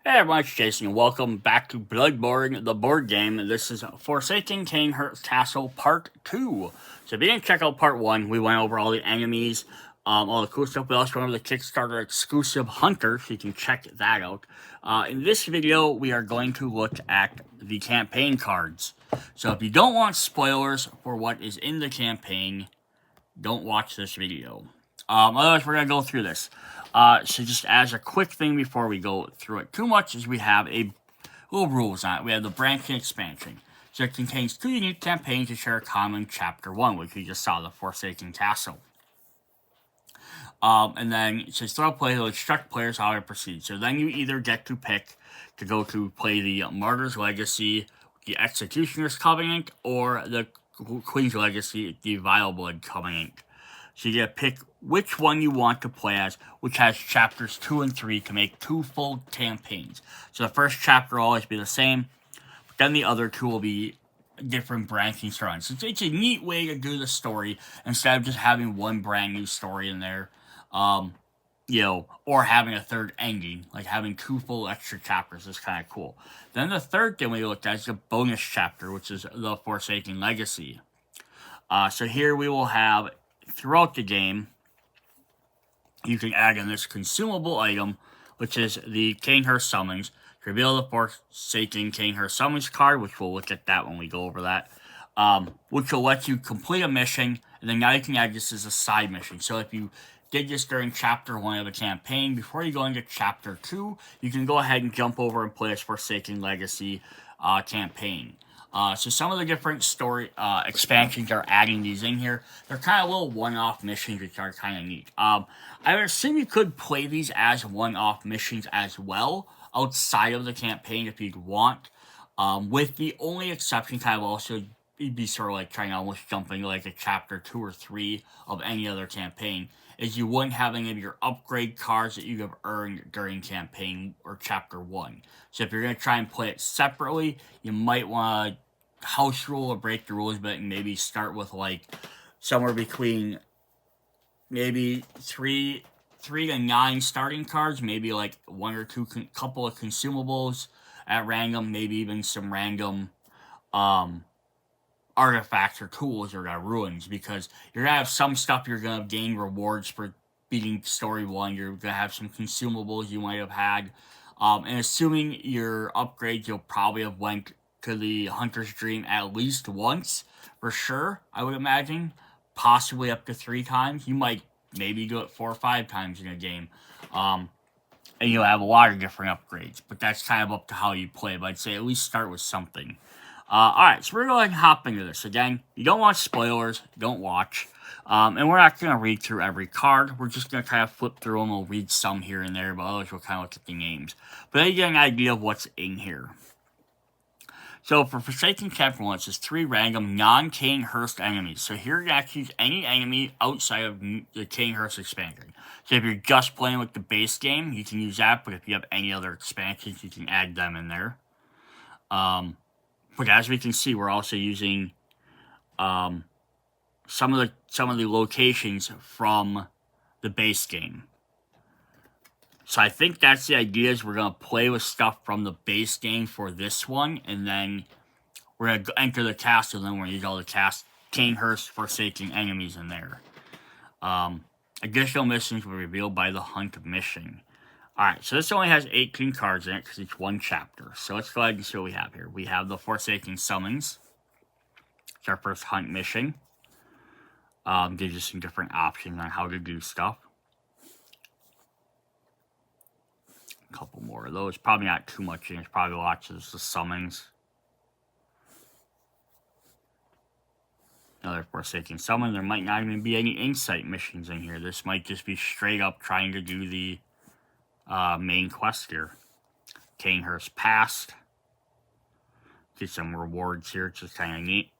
Hey everyone, it's Jason, and welcome back to Bloodborne the Board Game. This is Forsaken Cainhurst Castle Part 2. So if you didn't check out Part 1, we went over all the enemies, all the cool stuff. We also went over the Kickstarter exclusive Hunter, so you can check that out. In this video, we are going to look at the campaign cards. So if you don't want spoilers for what is in the campaign, don't watch this video. Otherwise, we're going to go through this. So just as a quick thing before we go through it too much, is we have a little rules on it. We have the branching expansion. So it contains 2 unique campaigns that share a common Chapter 1, which we just saw, the Forsaken Castle. And then it says throw play to instruct players how to proceed. So then you either get to pick to go to play the Martyr's Legacy, the Executioner's Covenant, or the Queen's Legacy, the Vile Blood Covenant. So you get to pick which one you want to play as, which has chapters 2 and 3 to make 2 full campaigns. So the first chapter will always be the same, but then the other 2 will be different branching storylines. So it's a neat way to do the story instead of just having one brand new story in there, or having a third ending, like having 2 full extra chapters is kind of cool. Then the third thing we looked at is the bonus chapter, which is the Forsaken Legacy. So here we will have, throughout the game, you can add in this consumable item, which is the Cainhurst Summons. Reveal the Forsaken Cainhurst Summons card, which we'll look at that when we go over that, which will let you complete a mission, and then now you can add this as a side mission. So if you did this during Chapter 1 of the campaign, before you go into Chapter 2, you can go ahead and jump over and play this Forsaken Legacy campaign. So some of the different story expansions are adding these in here. They're kind of little one-off missions, which are kind of neat. I would assume you could play these as one-off missions as well, outside of the campaign if you'd want. With the only exception kind of also be sort of like trying to almost jump into like a chapter 2 or 3 of any other campaign, is you wouldn't have any of your upgrade cards that you have earned during campaign or chapter 1. So if you're going to try and play it separately, you might want to house rule or break the rules, but maybe start with like somewhere between maybe 3 to 9 starting cards, maybe like 1 or 2 couple of consumables at random, maybe even some random artifacts or tools or ruins, because you're going to have some stuff you're going to gain rewards for beating story 1. You're going to have some consumables you might have had. And assuming your upgrades, you'll probably have went to the Hunter's Dream at least once, for sure, I would imagine. Possibly up to 3 times. You might maybe do it 4 or 5 times in a game. And you'll have a lot of different upgrades. But that's kind of up to how you play. But I'd say at least start with something. Alright, so we're going to hop into this. Again, you don't want spoilers, don't watch. And we're not going to read through every card. We're just going to kind of flip through them. We'll read some here and there, but otherwise we'll kind of look at the names. But then you get an idea of what's in here. So for Forsaken Chapter 1, it says 3 random non-Cainhurst enemies. So here you can actually use any enemy outside of the Cainhurst expansion. So if you're just playing with the base game, you can use that. But if you have any other expansions, you can add them in there. But as we can see, we're also using some of the locations from the base game. So I think that's the idea, is we're going to play with stuff from the base game for this one, and then we're going to enter the castle, and then we're going to use all the Cainhurst Forsaken enemies in there. Additional missions were revealed by the Hunt mission. Alright, so this only has 18 cards in it, because it's one chapter. So let's go ahead and see what we have here. We have the Forsaken Summons. It's our first hunt mission. Gives you some different options on how to do stuff. A couple more of those. Probably not too much in it. It's probably lots of the summons. Another Forsaken Summon. There might not even be any insight missions in here. This might just be straight up trying to do the main quest here. Cainhurst Past. Get some rewards here, it's just kind of neat.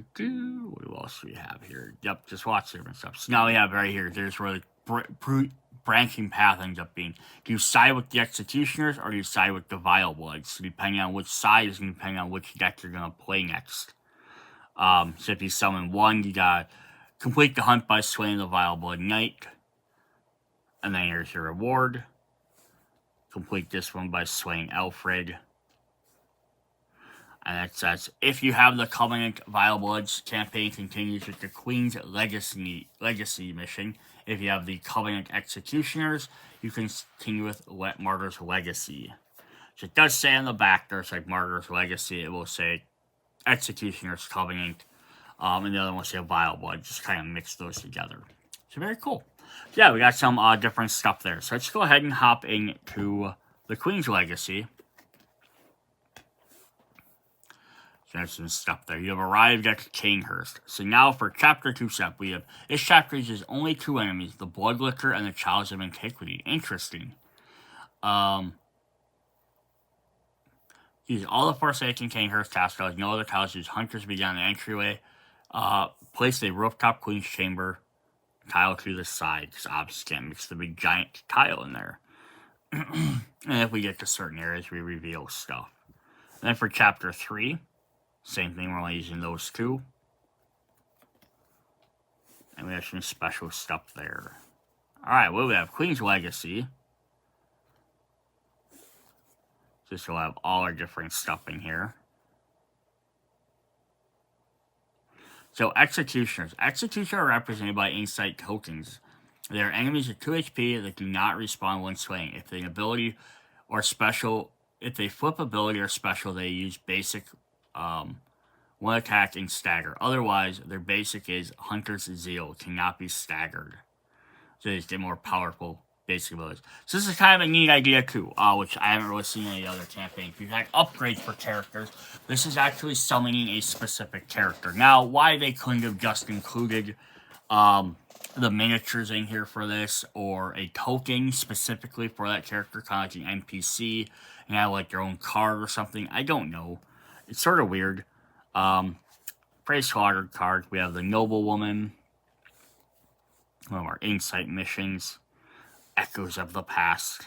What else do we have here? Yep, just watch different stuff. So now we have right here, there's where the branching path ends up being. Do you side with the Executioners, or do you side with the Vile Bloods? So depending on which side is going to depend on which deck you're going to play next. So if you summon 1, you got Complete the hunt by slaying the Vile Blood Knight. And then here's your reward. Complete this one by slaying Alfred. And it says, if you have the Covenant Vile Bloods, campaign continues with the Queen's Legacy mission. If you have the Covenant Executioners, you can continue with Martyr's Legacy. So it does say on the back, there's like Martyr's Legacy. It will say Executioner's Covenant. And the other one will say Vile Blood. Just kind of mix those together. So very cool. So yeah, we got some different stuff there. So let's go ahead and hop into the Queen's Legacy. So there's some stuff there. You have arrived at Cainhurst. So now for Chapter 2 step, we have, this chapter uses only 2 enemies, the Bloodlicker and the Chalice of Antiquity. Interesting. Use all the Forsaken Cainhurst task cards. No other tiles. Use Hunters begin the entryway. Place a rooftop Queen's Chamber tile to the side, because obviously can't mix the big giant tile in there. And if we get to certain areas, we reveal stuff. And then for Chapter 3, same thing, we're only using those 2. And we have some special stuff there. Alright, well, we have Queen's Legacy. Just we'll have all our different stuff in here. So, Executioners. Executioners are represented by Insight tokens. They are enemies with 2 HP that do not respawn when slaying. If they ability or special, if they flip ability or special, they use basic 1 attack and stagger. Otherwise, their basic is Hunter's Zeal, cannot be staggered. So they just get more powerful basic abilities. So this is kind of a neat idea too, which I haven't really seen in any other campaign. If you had upgrades for characters, this is actually summoning a specific character. Now, why they couldn't have just included the miniatures in here for this, or a token specifically for that character, kind of like an NPC, and have like your own card or something, I don't know. It's sort of weird. Prey Slaughtered card. We have the Noblewoman. One of our Insight missions. Echoes of the Past.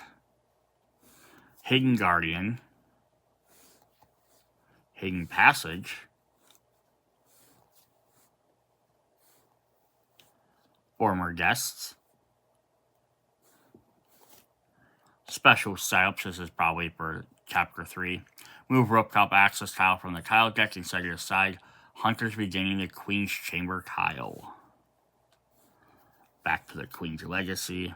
Hidden Guardian. Hidden Passage. Former Guests. Special setups. This is probably for Chapter 3. Move rooftop access tile from the tile deck inside your side. Hunters beginning the Queen's Chamber tile. Back to the Queen's Legacy.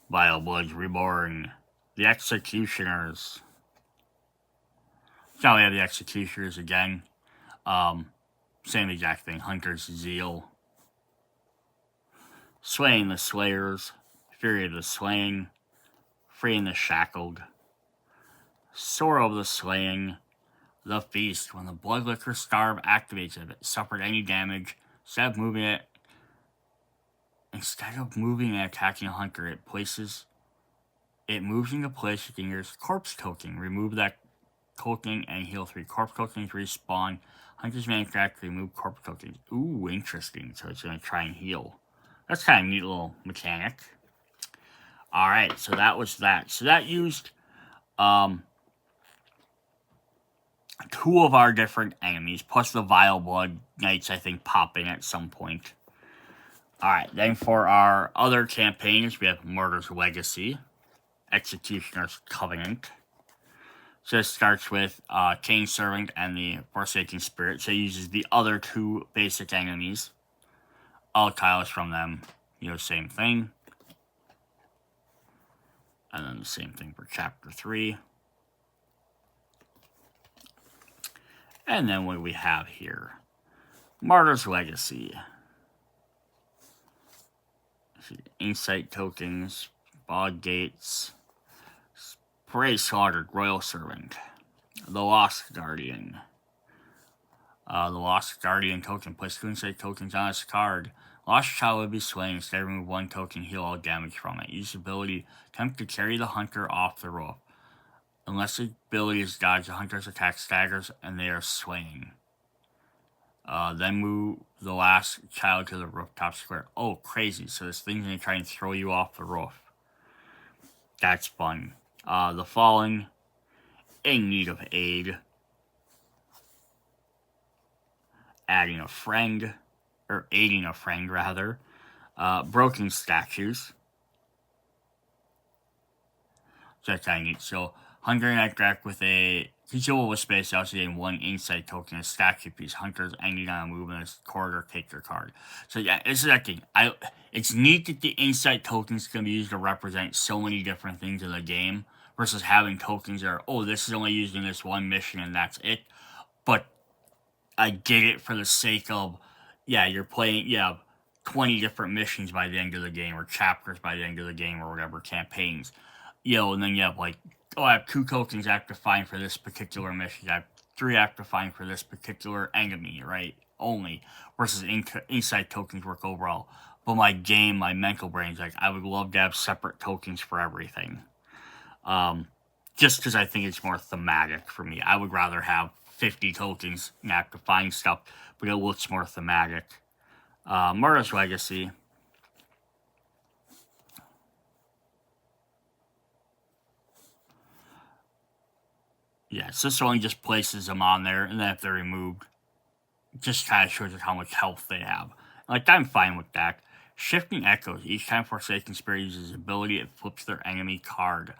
Vile Bloods Reborn. The Executioners. Now we have the Executioners again. Same exact thing. Hunter's Zeal. Slaying the Slayers. Fury of the Slaying. Freeing the Shackled. Sorrow of the Slaying. The Feast. When the Bloodlicker Starve activates, if it suffered any damage, instead of moving and attacking a hunter, it moves into place with your corpse token. Remove that token and heal 3 corpse tokens. Respawn. Hunters may interact to remove corpse tokens. Ooh, interesting. So it's going to try and heal. That's kind of a neat little mechanic. Alright, so that was that. So that used 2 of our different enemies, plus the Vile Blood Knights, I think, pop in at some point. Alright, then for our other campaigns, we have Martyr's Legacy, Executioner's Covenant. So this starts with Chain Servant and the Forsaken Spirit. So it uses the other 2 basic enemies. All tiles from them, same thing. And then the same thing for Chapter 3. And then what we have here, Martyr's Legacy. Insight tokens, Bog Gates, Prey Slaughtered Royal Servant, the Lost Guardian. The Lost Guardian token, place 2 insight tokens on this card. Lost Child will be slain, instead remove 1 token, heal all damage from it. Use ability, attempt to carry the hunter off the roof. Unless the ability is dodged, the hunter's attack staggers and they are slain. Then move the last child to the rooftop square. Oh, crazy. So this thing's going to try and throw you off the roof. That's fun. The Fallen, in need of aid. adding a friend, or aiding a friend rather, broken statues. So that's kind of neat. So Hunter and Deck with a concealable with space, also getting 1 insight token, a statue piece. Hunter's ending on a move in a corridor, take your card. So yeah, this is that thing. It's neat that the insight tokens can be used to represent so many different things in the game versus having tokens that are, oh, this is only used in this one mission and that's it. But I get it for the sake of, yeah, you're playing, you have 20 different missions by the end of the game, or chapters by the end of the game, or whatever, campaigns. And then you have like, oh, I have 2 tokens I have to find for this particular mission. I have 3 I have to find for this particular enemy, right? Only. Versus insight tokens work overall. But my mental brain's like, I would love to have separate tokens for everything. Just because I think it's more thematic for me. I would rather have 50 tokens and have to find stuff, but it looks more thematic. Murder's Legacy. Yes, this only just places them on there, and then if they're removed, just kind of shows us how much health they have. Like, I'm fine with that. Shifting Echoes. Each time Forsaken Spirit uses his ability, it flips their enemy card.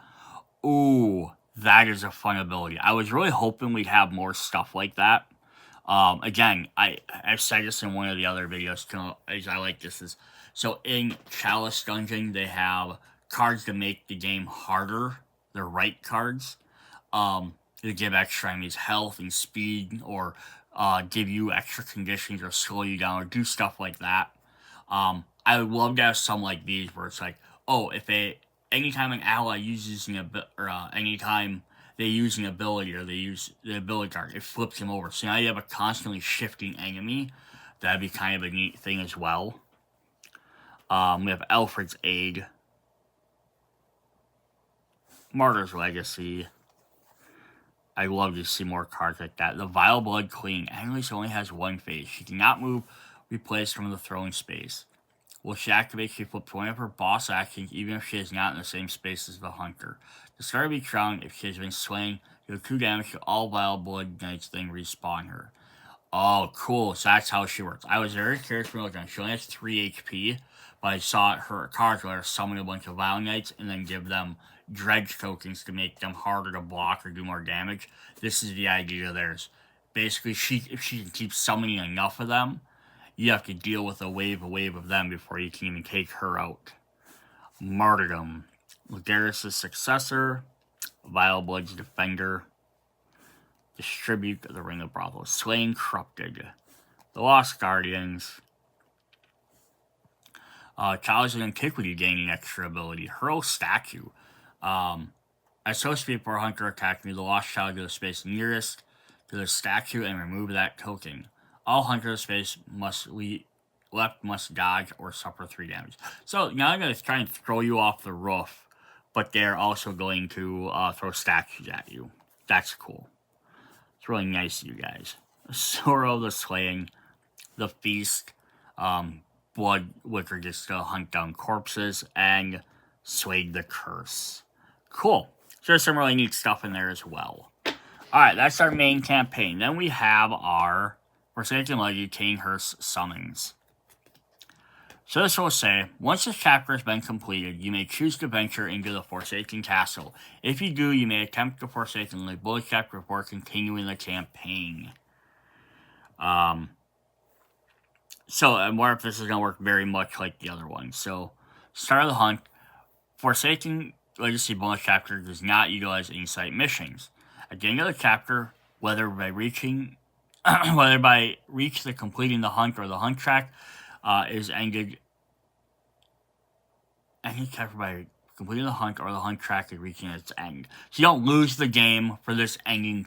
Ooh, that is a fun ability. I was really hoping we'd have more stuff like that. Again, I've said this in one of the other videos, as I like this. So in Chalice Dungeon, they have cards to make the game harder. They're right cards. To give extra enemies health and speed, or give you extra conditions, or slow you down, or do stuff like that. I would love to have some like these where it's like, oh, anytime an ally uses anytime they use an ability, or they use the ability card, it flips them over. So now you have a constantly shifting enemy. That'd be kind of a neat thing as well. We have Alfred's Aid, Martyr's Legacy. I love to see more cards like that. The Vile Blood Queen. Annalise only has 1 phase. She cannot move, replaced from the throwing space. When she activates, she flips one of her boss actions, even if she is not in the same space as the Hunter. The start of each round, if she has been slain, deal 2 damage to all Vile Blood Knights, then respawn her. Oh, cool. So that's how she works. I was very curious when I looked at her. She only has 3 HP, but I saw her cards where summon a bunch of Vile Knights and then give them dredge tokens to make them harder to block or do more damage. This is the idea theirs. Basically, if she can keep summoning enough of them, you have to deal with a wave of them before you can even take her out. Martyrdom. Lagaris' Successor. Vile Blood's Defender. Distribute the Ring of Brothel. Slain Corrupted. The Lost Guardians. Challenge of Antiquity gaining extra ability. Hurl Statue. Associate for a Hunter attack me, the Lost Child to the space nearest to the statue and remove that token. All Hunter space must dodge or suffer 3 damage. So now I'm going to try and throw you off the roof, but they're also going to throw statues at you. That's cool. It's really nice of you guys. Sorrow the Slaying, the Feast, Blood Liquor gets to hunt down corpses, and Swayed the Curse. Cool. So there's some really neat stuff in there as well. Alright, that's our main campaign. Then we have our Forsaken Legacy Cainhurst Summons. So this will say, once this chapter has been completed, you may choose to venture into the Forsaken Castle. If you do, you may attempt the Forsaken League Bullet chapter before continuing the campaign. So, I wonder if this is going to work very much like the other one. So, start of the hunt. Forsaken Legacy Bonus Chapter does not utilize insight missions. At the end of the chapter, whether by reach the completing the hunt or the hunt track is ended. Any chapter by completing the hunt or the hunt track is reaching its end. So you don't lose the game for this getting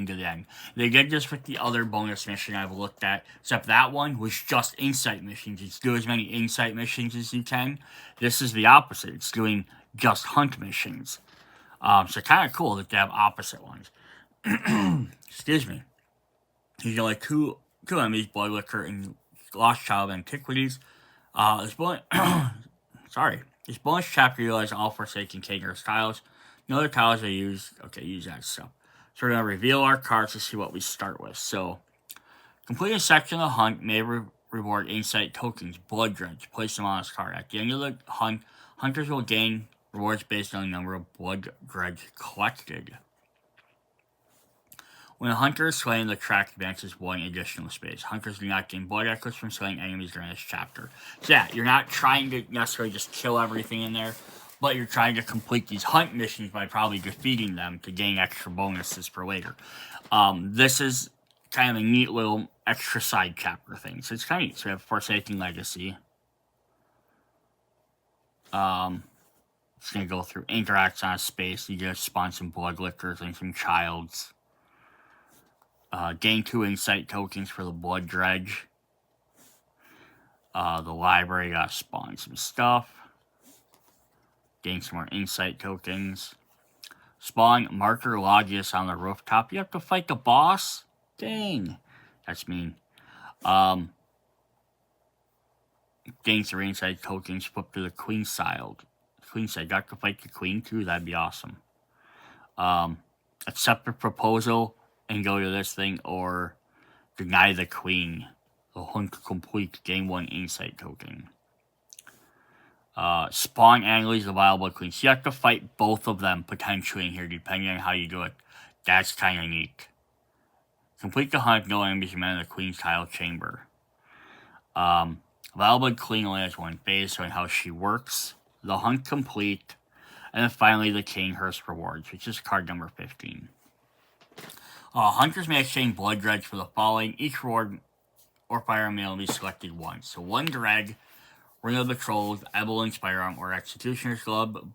to the end. They did this with the other bonus mission I've looked at, except that one was just insight missions. It's do as many insight missions as you can. This is the opposite. It's doing just hunt missions. So kind of cool that they have opposite ones. Excuse me. You get like two enemies, Blood Liquor and Lost Child of Antiquities. This bonus chapter utilizes all Forsaken Cainhurst tiles. No other tiles are used. Okay, use that stuff. So we're going to reveal our cards to see what we start with. So, Complete a section of the hunt may reward insight tokens, blood dredge. Place them on his card. At the end of the hunt, hunters will gain rewards based on the number of blood dredge collected. When a hunter is slain, the track advances 1 additional space. Hunters do not gain blood echoes from slaying enemies during this chapter. So yeah, you're not trying to necessarily just kill everything in there, but you're trying to complete these hunt missions by probably defeating them to gain extra bonuses for later. This is kind of a neat little extra side chapter thing. So it's kind of neat. So we have Forsaken Legacy. It's going to go through interacts on space. You get to spawn some blood lickers and some childs. Gain 2 insight tokens for the blood dredge. The library got to spawn some stuff. Gain some more insight tokens. Spawn Marker Logius on the rooftop. You have to fight the boss? Dang. That's mean. Gain 3 insight tokens. Flip to the Queen side. Got to fight the Queen too? That'd be awesome. Accept a proposal and go to this thing, or deny the Queen. The hunt complete. Gain 1 insight token. Spawn Annalise, the Viable Queen. So you have to fight both of them potentially in here, depending on how you do it. That's kind of neat. Complete the hunt. No enemies remain in the Queen's tile chamber. Viable Queen only has 1 phase, so in how she works. The hunt complete. And then finally the Cainhurst rewards, which is card number 15. Hunters may exchange blood dredge for the following. Each reward or firearm may only be selected once. So 1 dredge, Ring of the Trolls, Evelyn's firearm or Executioner's Glove.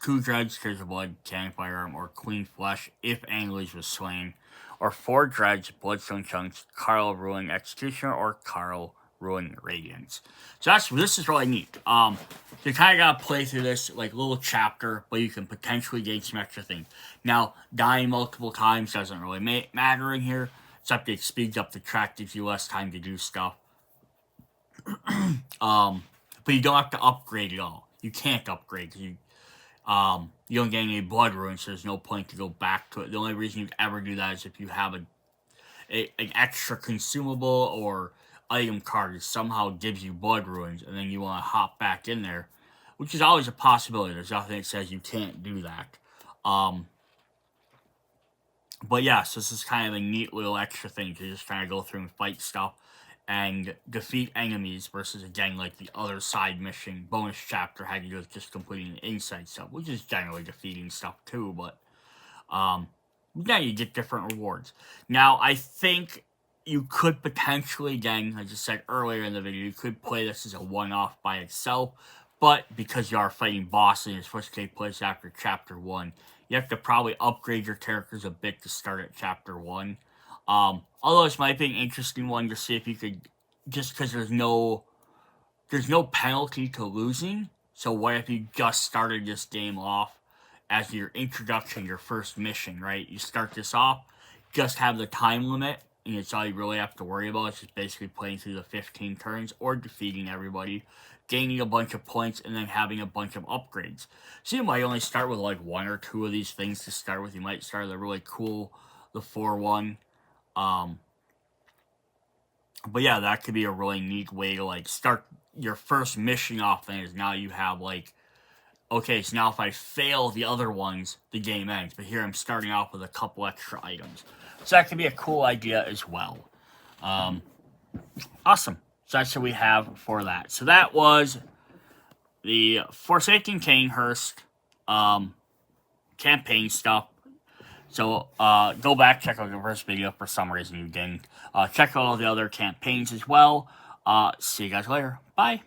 2 dredge, Tears of Blood, Cannon firearm or Queen flesh if Annalise was slain. Or 4 dredge, Bloodstone chunks, Carl Ruin Executioner or Carl Ruin Radiance. So this is really neat. You kind of got to play through this like little chapter, but you can potentially gain some extra things. Now, dying multiple times doesn't really matter in here, except it speeds up the track, gives you less time to do stuff. But you don't have to upgrade at all. You can't upgrade because you don't get any blood ruins, so there's no point to go back to it. The only reason you'd ever do that is if you have an extra consumable or item card that somehow gives you blood ruins, and then you want to hop back in there, which is always a possibility. There's nothing that says you can't do that. But yes, this is kind of a neat little extra thing to just kind of go through and fight stuff and defeat enemies versus, again, like the other side mission bonus chapter had to do with just completing the inside stuff, which is generally defeating stuff too, but yeah, you get different rewards. Now, I think you could potentially, again, as I said earlier in the video, you could play this as a one-off by itself, but because you are fighting bosses and it's supposed to take place after Chapter 1, you have to probably upgrade your characters a bit to start at Chapter 1. Although this might be an interesting one to see if you could, just because there's no penalty to losing, so what if you just started this game off as your introduction, your first mission, right? You start this off, just have the time limit, and it's all you really have to worry about. It's just basically playing through the 15 turns or defeating everybody, gaining a bunch of points, and then having a bunch of upgrades. So you might only start with like 1 or 2 of these things to start with. You might start with a really cool, the 4-1. But yeah, that could be a really neat way to like start your first mission off. Thing is now you have like, okay, so now if I fail the other ones, the game ends. But here I'm starting off with a couple extra items. So that could be a cool idea as well. Awesome. So that's what we have for that. So that was the Forsaken Cainhurst campaign stuff. So go back, check out the first video for some reason you didn't. Check out all the other campaigns as well. See you guys later. Bye.